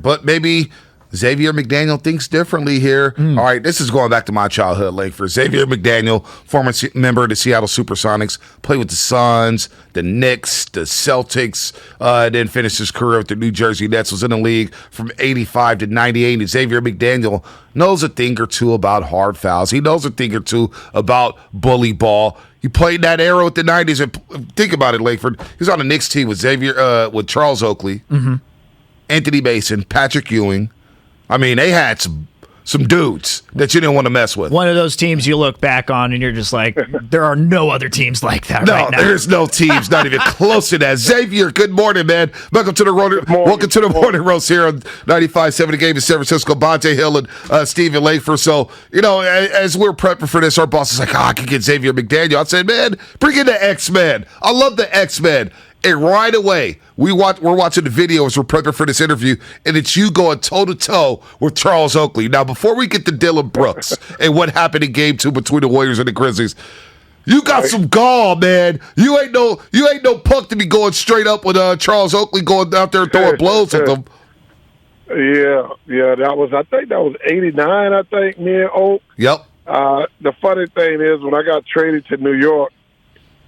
but maybe Xavier McDaniel thinks differently here. All right, this is going back to my childhood, Langford. Xavier McDaniel, former member of the Seattle Supersonics, played with the Suns, the Knicks, the Celtics, then finished his career with the New Jersey Nets, was in the league from 85 to 98. And Xavier McDaniel knows a thing or two about hard fouls. He knows a thing or two about bully ball. He played that era with the 90s. And think about it, Langford. He was on the Knicks team with with Charles Oakley, Anthony Mason, Patrick Ewing. I mean, they had some dudes that you didn't want to mess with. One of those teams you look back on and you're just like, there are no other teams like that right now. No, there's no teams, not even close to that. Xavier, good morning, man. Welcome to the morning roast here on 95.7 The Game in San Francisco. Bonta Hill and Stephen Langford. So, as we're prepping for this, our boss is like, I can get Xavier McDaniel. I said, man, bring in the X-Men. I love the X-Men. And right away, we're watching the video as we're prepping for this interview, and it's you going toe-to-toe with Charles Oakley. Now, before we get to Dillion Brooks and what happened in Game 2 between the Warriors and the Grizzlies, you got some gall, man. You ain't no punk to be going straight up with Charles Oakley going out there throwing blows at them. Yeah, I think that was 89, me and Oak. Yep. The funny thing is, when I got traded to New York,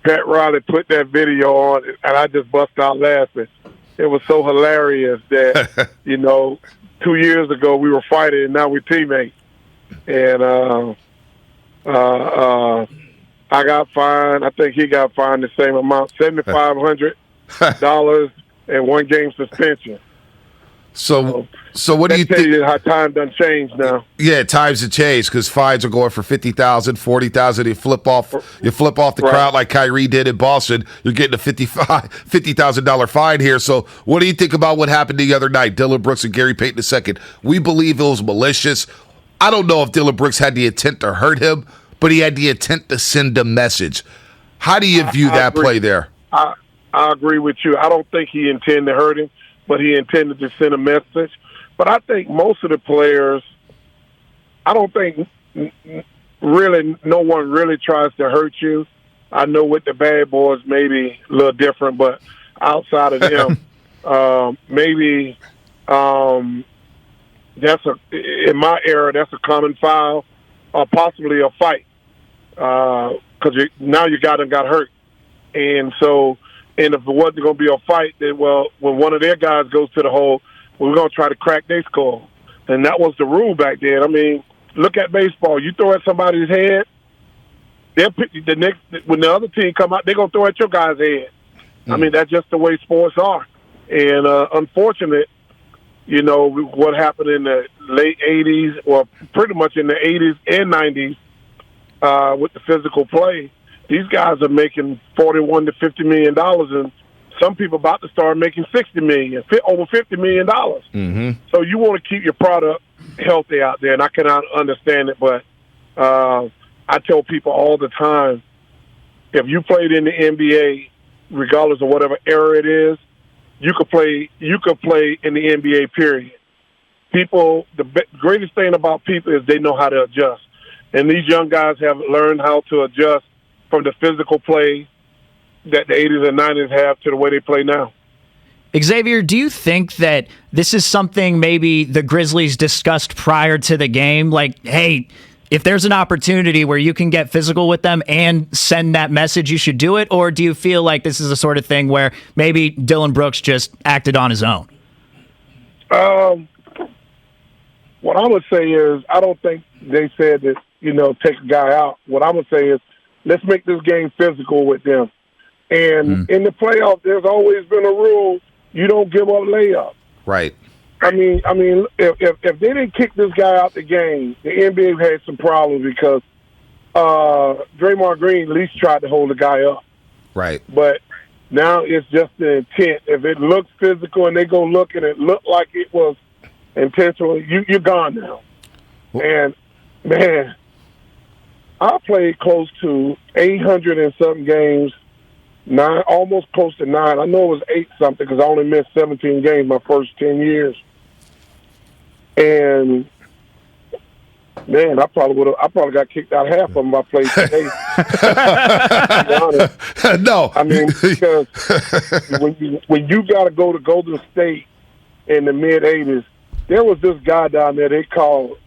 Pat Riley put that video on, and I just bust out laughing. It was so hilarious that, 2 years ago we were fighting, and now we're teammates. And I got fined. I think he got fined the same amount, $7,500 and 1 game suspension. So what do you think? You how time done changed now. Yeah, times have changed because fines are going for $50,000, $40,000. You flip off the crowd like Kyrie did in Boston. You're getting a $50,000 fine here. So what do you think about what happened the other night? Dillion Brooks and Gary Payton II. We believe it was malicious. I don't know if Dillion Brooks had the intent to hurt him, but he had the intent to send a message. How do you view that play there? I agree with you. I don't think he intended to hurt him, but he intended to send a message. But I think most of the players, I don't think really no one really tries to hurt you. I know with the bad boys maybe a little different, but outside of them, maybe in my era, that's a common foul or possibly a fight because now you got hurt. And so, and if it wasn't going to be a fight, then, when one of their guys goes to the hole, we're going to try to crack their skull. And that was the rule back then. I mean, look at baseball. You throw at somebody's head, they'll pick the next, when the other team come out, they're going to throw at your guy's head. I mean, that's just the way sports are. And unfortunate, what happened in the late 80s, or pretty much in the 80s and 90s with the physical play. These guys are making $41 to $50 million, and some people about to start making $60 million, over $50 million. Mm-hmm. So you want to keep your product healthy out there, and I cannot understand it. But I tell people all the time, if you played in the NBA, regardless of whatever era it is, you could play in the NBA. Period. People, the greatest thing about people is they know how to adjust, and these young guys have learned how to adjust from the physical play that the 80s and 90s have to the way they play now. Xavier, do you think that this is something maybe the Grizzlies discussed prior to the game? Like, hey, if there's an opportunity where you can get physical with them and send that message, you should do it? Or do you feel like this is the sort of thing where maybe Dillion Brooks just acted on his own? What I would say is I don't think they said that, take a guy out. What I would say is let's make this game physical with them. And in the playoffs, there's always been a rule: you don't give up layups. Right. I mean, if they didn't kick this guy out the game, the NBA had some problems because Draymond Green at least tried to hold the guy up. Right. But now it's just the intent. If it looks physical and they go look and it looked like it was intentional, you're gone now. And man, I played close to 800 and something games. Almost close to 9. I know it was 8 something because I only missed 17 games my first 10 years. And man, I probably got kicked out half of them if I played today. No, I mean, because when you got to go to Golden State in the mid 80s, there was this guy down there they called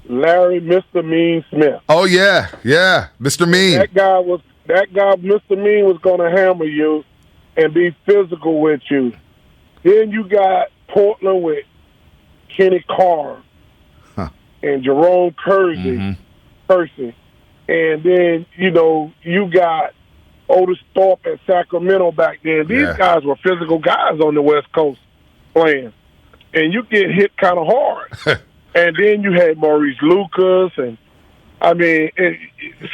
Larry Mr. Mean Smith. Oh yeah, Mr. Mean. That guy, Mr. Mean, was going to hammer you and be physical with you. Then you got Portland with Kenny Carr and Jerome Kersey. And then, you got Otis Thorpe at Sacramento back then. These guys were physical guys on the West Coast playing. And you get hit kind of hard. And then you had Maurice Lucas, and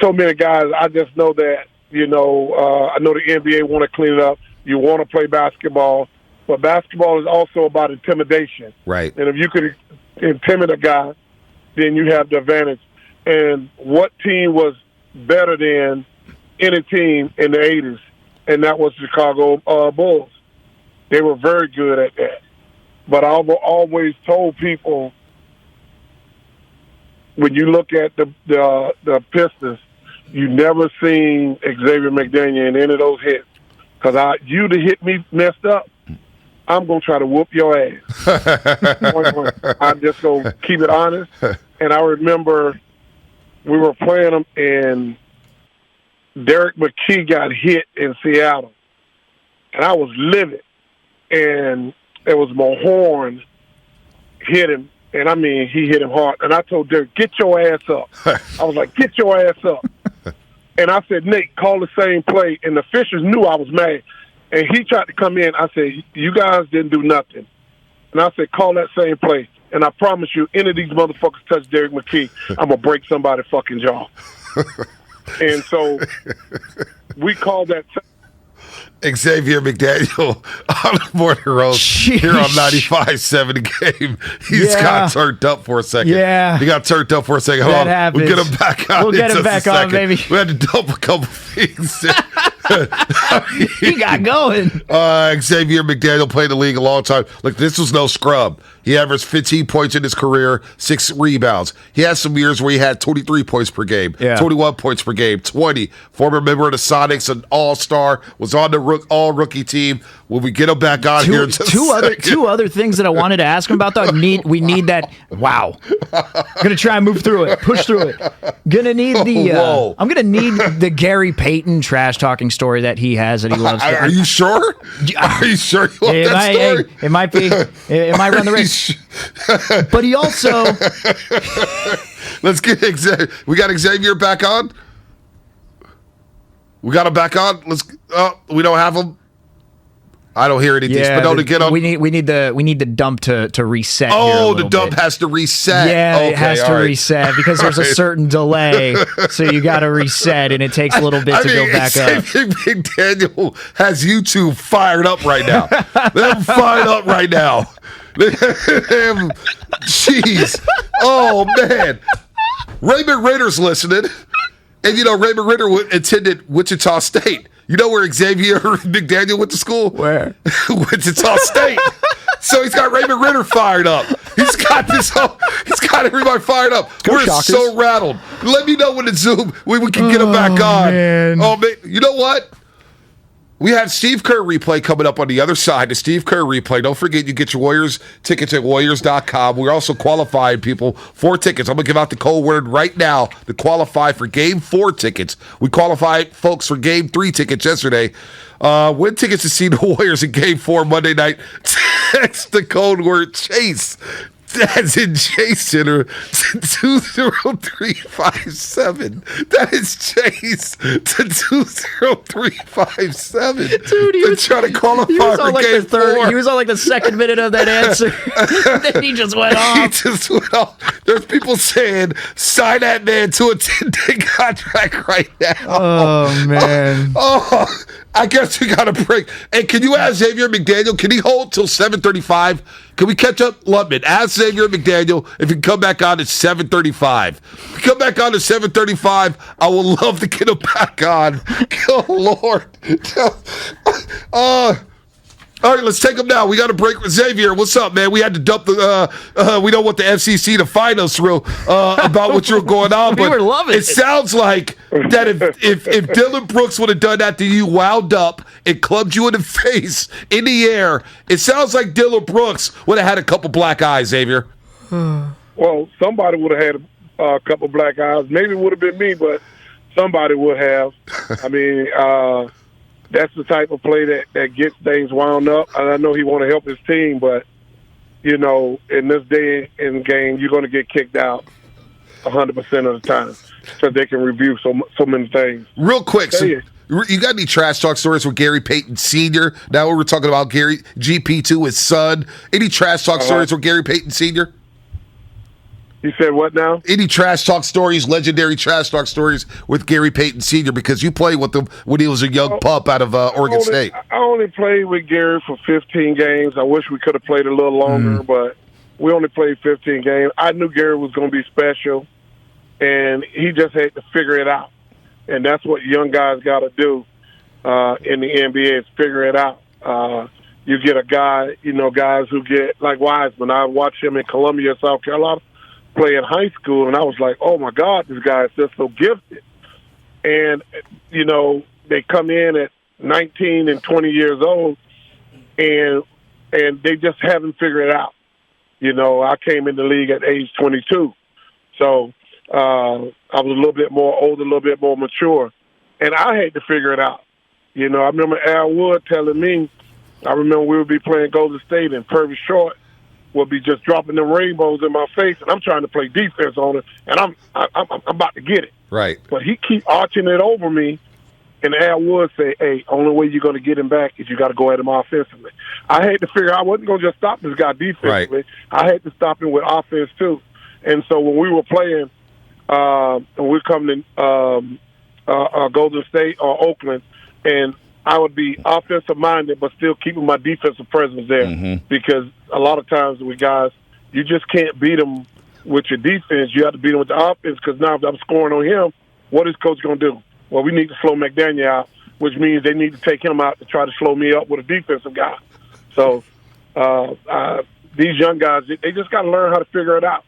so many guys. I just know that, I know the NBA want to clean it up. You want to play basketball, but basketball is also about intimidation. Right. And if you could intimidate a guy, then you have the advantage. And what team was better than any team in the 80s? And that was the Chicago Bulls. They were very good at that. But I've always told people, when you look at the Pistons, you never seen Xavier McDaniel in any of those hits. Because you'd have hit me messed up, I'm going to try to whoop your ass. I'm just going to keep it honest. And I remember we were playing them, and Derek McKee got hit in Seattle. And I was livid. And it was Mahorn hit him. And, he hit him hard. And I told Derek, get your ass up. I was like, get your ass up. And I said, Nate, call the same play. And the officials knew I was mad. And he tried to come in. I said, you guys didn't do nothing. And I said, call that same play. And I promise you, any of these motherfuckers touch Derek McKee, I'm going to break somebody's fucking jaw. And so we called that. Xavier McDaniel on the Morning Roast here on 95.7 Game. He's got turned up for a second. Yeah. He got turned up for a second. Hold on. Happens. We'll get him back on. We'll get him back on, baby. We had to dump a couple things. He got going. Xavier McDaniel played the league a long time. Look, this was no scrub. He averaged 15 points in his career, 6 rebounds. He had some years where he had 23 points per game, 21 points per game, 20. Former member of the Sonics, an all-star, was on the all-rookie team. When we get him back on here in just two other things that I wanted to ask him about, though. We need that. Wow. Gonna try and move through it, push through it. Gonna need I'm gonna need the Gary Payton trash talking story that he has that he loves. Are you sure? Are you sure you want that story? It might be. It might run the risk. But he also. Let's get Xavier. We got Xavier back on. We got him back on. We don't have him. I don't hear anything. Yeah, to get on. We need the dump to reset. Oh, the dump has to reset. Yeah, it has to reset because there's a certain delay. So you got to reset, and it takes a little bit to go back up. Big Daniel has YouTube fired up right now. They're fired up right now. Jeez. Oh man. Raymond Ritter's listening, and Raymond Ritter attended Wichita State. You know where Xavier McDaniel went to school? Where? Wichita State. So he's got Raymond Ritter fired up. He's got everybody fired up. We're so rattled. Let me know when the Zoom we can get him back on. Man. Oh man, you know what? We have Steve Kerr replay coming up on the other side. The Steve Kerr replay. Don't forget, you get your Warriors tickets at Warriors.com. We're also qualifying people for tickets. I'm going to give out the code word right now to qualify for Game 4 tickets. We qualified folks for Game 3 tickets yesterday. Win tickets to see the Warriors in Game 4 Monday night. Text the code word CHASE. That's in Jason or 20357. That is Chase to 20357. Dude, he was trying to qualify for Game 4. He was on the second minute of that answer. Then he just went off. There's people saying, sign that man to a 10-day contract right now. Oh, man. I guess we got a break. Hey, can you ask Xavier McDaniel, can he hold till 7:35? Can we catch up, Lubman? Ask Xavier McDaniel if he can come back on at 7:35. If he come back on at 7:35, I would love to get him back on. Oh, Lord. All right, let's take him now. We got a break with Xavier. What's up, man? We had to dump the. We don't want the FCC to find us real about what you're going on. We were loving it. It sounds like that if Dillion Brooks would have done that to you, wound up and clubbed you in the face in the air, it sounds like Dillion Brooks would have had a couple black eyes, Xavier. Well, somebody would have had a couple black eyes. Maybe it would have been me, but somebody would have. I mean, that's the type of play that gets things wound up. And I know he want to help his team, but, you know, in this day and game, you're going to get kicked out 100% of the time because they can review so many things. Real quick, so you got any trash talk stories with Gary Payton Sr.? Now we were talking about Gary GP2, his son. Any trash talk stories with Gary Payton Sr.? You said what now? Any trash talk stories, legendary trash talk stories with Gary Payton Sr., because you played with him when he was a young pup out of Oregon State. I only played with Gary for 15 games. I wish we could have played a little longer, but we only played 15 games. I knew Gary was going to be special, and he just had to figure it out. And that's what young guys got to do in the NBA is figure it out. You get a guy, you know, guys who get, like Wiseman. I watched him in Columbia, South Carolina, play in high school, and I was like, oh, my God, this guy is just so gifted. And, you know, they come in at 19 and 20 years old, and they just haven't figured it out. You know, I came in the league at age 22. So I was a little bit more older, a little bit more mature, and I had to figure it out. You know, I remember Al Wood telling me, I remember we would be playing Golden State, and Purvis Short would be just dropping them rainbows in my face, and I'm trying to play defense on it, and I'm about to get it. Right. But he keep arching it over me, and Al Wood say, hey, only way you're going to get him back is you got to go at him offensively. I had to figure I wasn't going to just stop this guy defensively. Right. I had to stop him with offense, too. And so when we were playing, and we're coming in Golden State or Oakland, and I would be offensive-minded but still keeping my defensive presence there because a lot of times with guys, you just can't beat them with your defense. You have to beat them with the offense because now if I'm scoring on him, what is coach going to do? Well, we need to slow McDaniel out, which means they need to take him out to try to slow me up with a defensive guy. So these young guys, they just got to learn how to figure it out.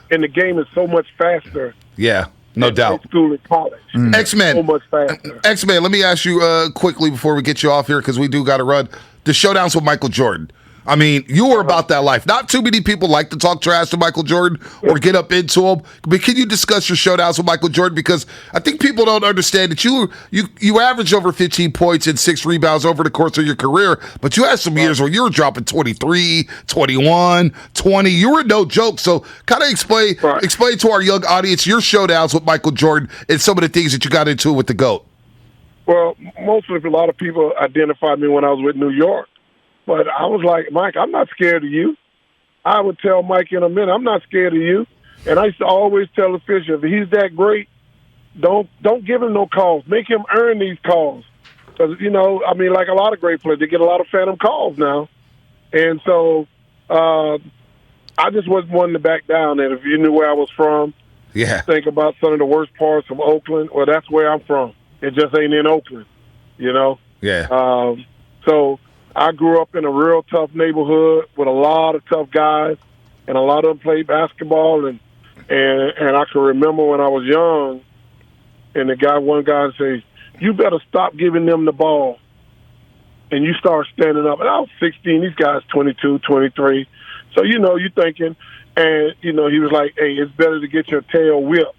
And the game is so much faster. Yeah. No doubt. School and college. X-Men. So much faster. X-Men, let me ask you quickly before we get you off here because we do got to run. The Showdowns with Michael Jordan. I mean, you were about that life. Not too many people like to talk trash to Michael Jordan or get up into him. But can you discuss your Showdowns with Michael Jordan? Because I think people don't understand that you average over 15 points and 6 rebounds over the course of your career, but you had some years where you were dropping 23, 21, 20. You were no joke. So kind of explain to our young audience your Showdowns with Michael Jordan and some of the things that you got into with the GOAT. Well, mostly a lot of people identified me when I was with New York. But I was like, Mike, I'm not scared of you. I would tell Mike in a minute, I'm not scared of you. And I used to always tell officials, if he's that great, don't give him no calls. Make him earn these calls. Because, you know, I mean, like a lot of great players, they get a lot of phantom calls now. And so I just wasn't wanting to back down. And if you knew where I was from, think about some of the worst parts of Oakland. Well, that's where I'm from. It just ain't in Oakland, you know? Yeah. So I grew up in a real tough neighborhood with a lot of tough guys, and a lot of them played basketball. And I can remember when I was young, and one guy said, you better stop giving them the ball. And you start standing up. And I was 16, these guys 22, 23. So, you know, you're thinking, and, you know, he was like, hey, it's better to get your tail whipped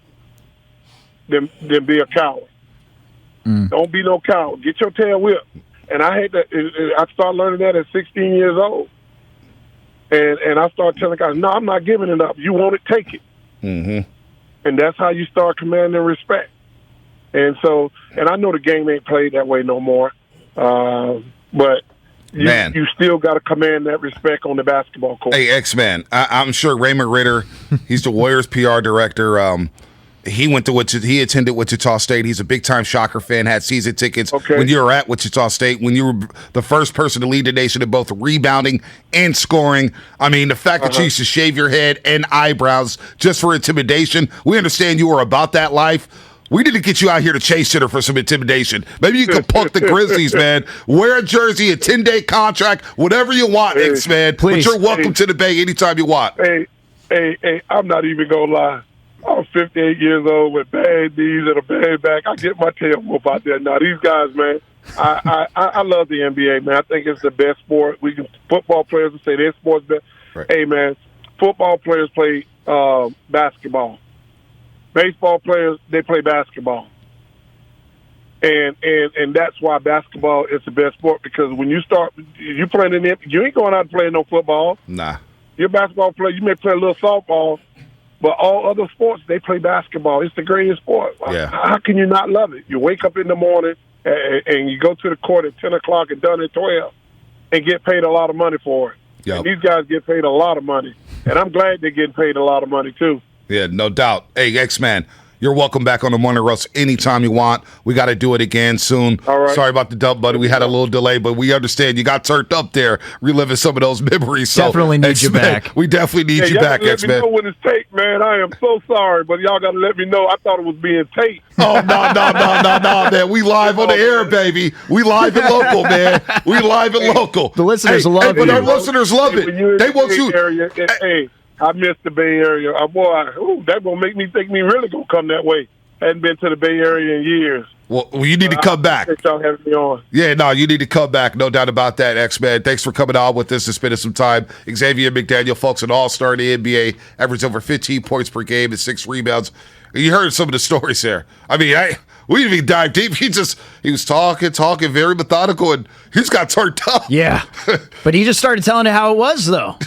than be a coward. Don't be no coward. Get your tail whipped. And I started learning that at 16 years old. And I started telling guys, no, I'm not giving it up. You want it, take it. And that's how you start commanding respect. And so, and I know the game ain't played that way no more. But you still got to command that respect on the basketball court. Hey, X-Man, I'm sure Raymond Ritter, he's the Warriors PR director. He attended Wichita State. He's a big-time Shocker fan, had season tickets when you were at Wichita State, when you were the first person to lead the nation in both rebounding and scoring. I mean, the fact that you used to shave your head and eyebrows just for intimidation, we understand you were about that life. We need to get you out here to Chase Center for some intimidation. Maybe you can punk the Grizzlies, man. Wear a jersey, a 10-day contract, whatever you want, X-Man. Please. But you're welcome to the Bay anytime you want. Hey, I'm not even going to lie. I'm 58 years old with bad knees and a bad back. I get my tail whooped out there. Now, these guys, man, I love the NBA, man. I think it's the best sport. Football players will say their sport's best. Right. Hey, man, football players play basketball. Baseball players, they play basketball. And that's why basketball is the best sport, because when you start, you playing in it, you ain't going out playing no football. Nah. You're a basketball player. You may play a little softball, but all other sports, they play basketball. It's the greatest sport. Yeah. How can you not love it? You wake up in the morning and you go to the court at 10 o'clock and done at 12 and get paid a lot of money for it. Yep. And these guys get paid a lot of money. And I'm glad they're getting paid a lot of money, too. Yeah, no doubt. Hey, X-Man, you're welcome back on the Morning Roast anytime you want. We got to do it again soon. All right. Sorry about the dump, buddy. We had a little delay, but we understand you got turned up there, reliving some of those memories. So, Definitely need you X-Man, back. We definitely need you y'all back, gotta let X-Man. me know when it's taped, man. I am so sorry, but y'all got to let me know. I thought it was being taped. Oh, no, man. We live on the air, baby. We live and local, man. We live and local. The listeners love but you. our listeners love it. When you're in They the want Bay you. Area, hey, I miss the Bay Area. Boy, that going to make me think me really going to come that way. Hadn't been to the Bay Area in years. Well, you need to come back. Thanks y'all having me on. Yeah, no, you need to come back. No doubt about that, X-Man. Thanks for coming on with us and spending some time. Xavier McDaniel, folks, an all-star in the NBA, averaged over 15 points per game and 6 rebounds. You heard some of the stories there. I mean, we didn't even dive deep. He was talking, very methodical, and he's got turned up. Yeah. But he just started telling it how it was, though.